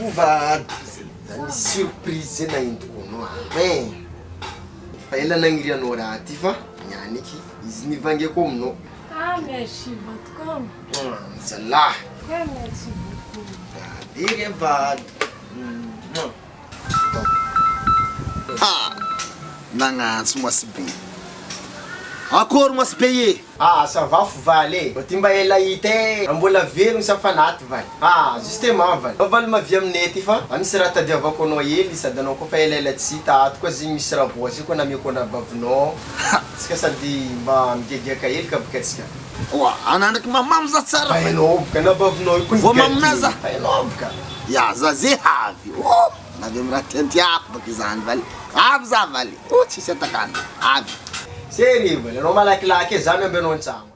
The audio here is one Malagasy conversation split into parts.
Vovado, zany surprise na entiko no fa ela nagnirianao raha ty fa nianiky izy nivangeko aminao. Ah, merci beaucoup. Zalahy. Merci beaucoup. Dire vado. Nagnantso moa be. Akory moa be. Ça va valy. Timba ela ite mbola velogno safanaty valy. Justement valy. Valy mavia aminay ty fa misy raha tadiavako anao hely sady anao koa fa ela tsy tato koa zegny misy raha voasy koa nameko na bavinao. Tsika sady mba migegiaka hely ka bakatsika. Wa anandraky mamamo za tsara. Hainao ka na bavinao io koa. Vao maminaza. Hainao ka. Ya za ze havy. Navy amin'ny raha tiantiako baka izany valy. Avy za valy. Tsisy atakana. Avy. Sério, velho, não malakilaky zany ambe non tsamo.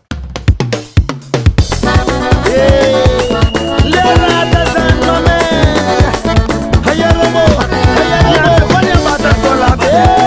Lerada zanome. Hayaromo, hayaromo, vale bata kola be.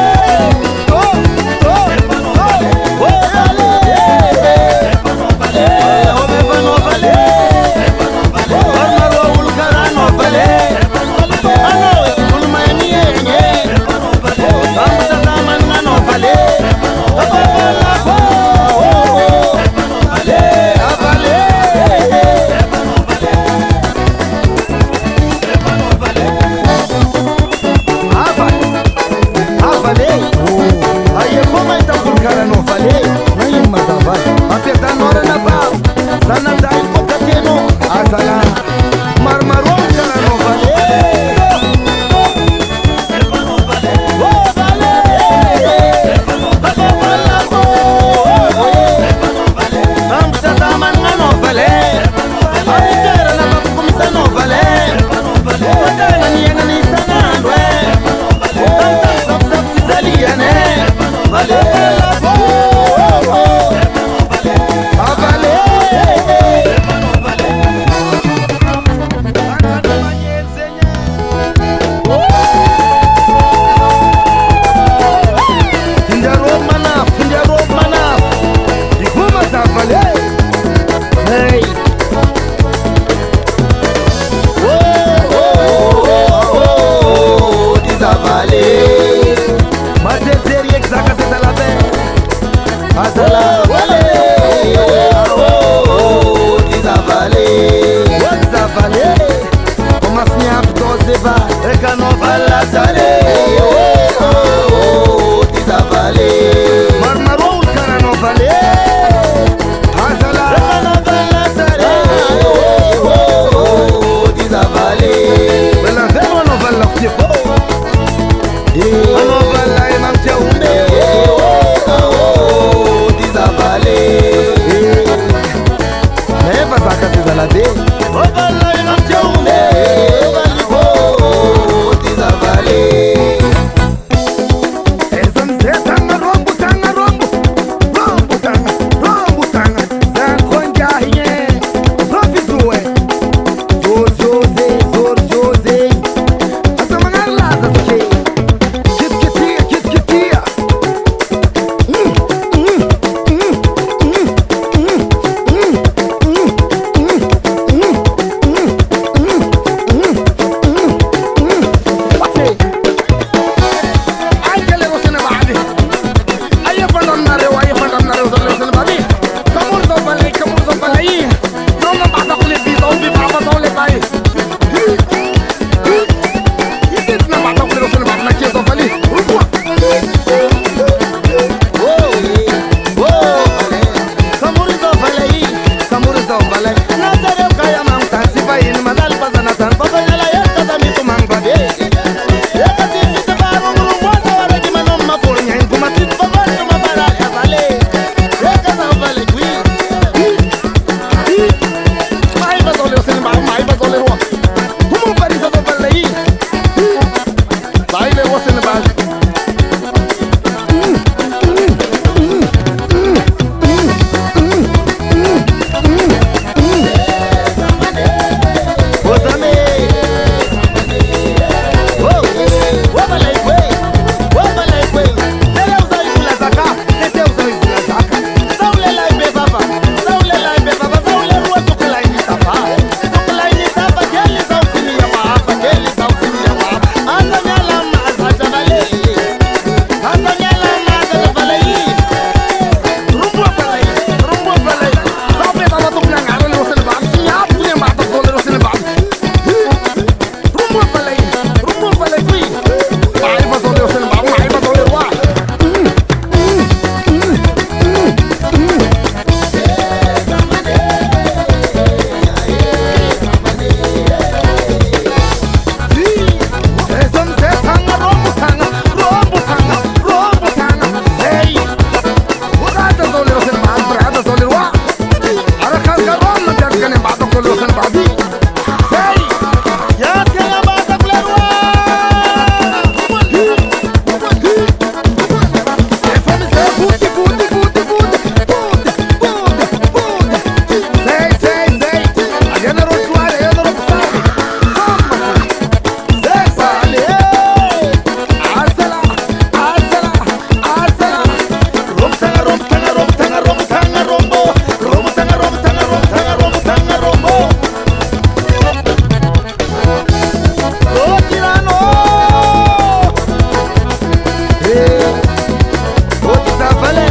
Otizavale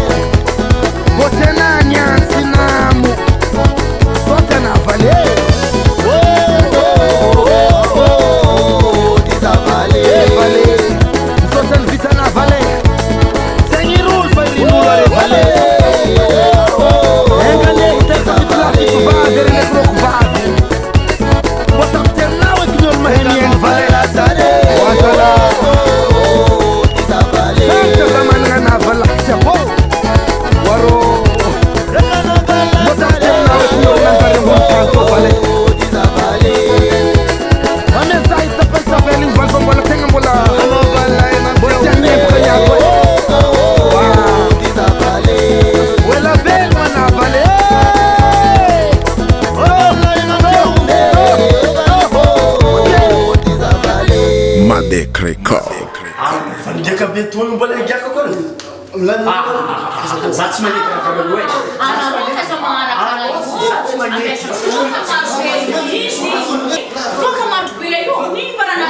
Botena nyansi namu Sote na vale Otizavale Vale Sote nvita na vale Sengirul fairinula vale Engane uteka vitula kutuvaa Gerele krokuvaa Botam nawe kinyor maheni en vale Watala Santa zaman ngana vale Sebo Waro Botam nawe kinyor nantare Mwantanto vale Amesa itapen saveli Valbon wala tenga mbola Botam nyep kanya kwe Wela vel wana vale Madec Record. Fandiaka betony mbola igaka koa za tsy maneka kabelo e Toka marobe io, ninyi bana na